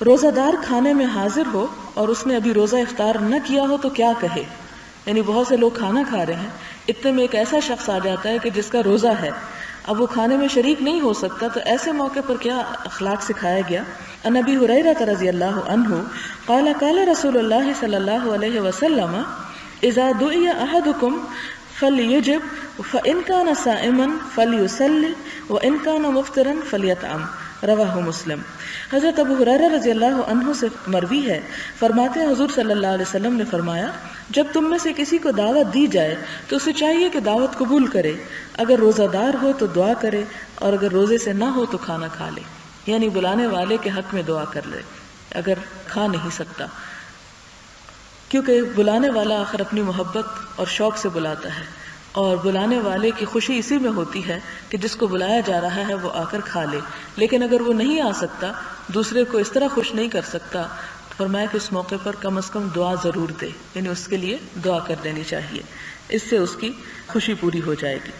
روزہ دار کھانے میں حاضر ہو اور اس نے ابھی روزہ افطار نہ کیا ہو تو کیا کہے؟ یعنی بہت سے لوگ کھانا کھا رہے ہیں، اتنے میں ایک ایسا شخص آ جاتا ہے کہ جس کا روزہ ہے، اب وہ کھانے میں شریک نہیں ہو سکتا، تو ایسے موقع پر کیا اخلاق سکھایا گیا؟ عن ابی ہریرہ رضی اللہ عنہ قال قال رسول اللہ صلی اللہ علیہ وسلم اذا دعی احدکم فلیجب فان کان صائما فلیصلی وان کان مفطرا فلیطعم، رواہ مسلم۔ حضرت ابو ہریرہ رضی اللہ عنہ سے مروی ہے، فرماتے ہیں حضور صلی اللہ علیہ وسلم نے فرمایا، جب تم میں سے کسی کو دعوت دی جائے تو اسے چاہیے کہ دعوت قبول کرے، اگر روزہ دار ہو تو دعا کرے اور اگر روزے سے نہ ہو تو کھانا کھا لے، یعنی بلانے والے کے حق میں دعا کر لے اگر کھا نہیں سکتا، کیونکہ بلانے والا آخر اپنی محبت اور شوق سے بلاتا ہے، اور بلانے والے کی خوشی اسی میں ہوتی ہے کہ جس کو بلایا جا رہا ہے وہ آ کر کھا لے۔ لیکن اگر وہ نہیں آ سکتا، دوسرے کو اس طرح خوش نہیں کر سکتا، فرمایا کہ اس موقع پر کم از کم دعا ضرور دے، یعنی اس کے لیے دعا کر دینی چاہیے، اس سے اس کی خوشی پوری ہو جائے گی۔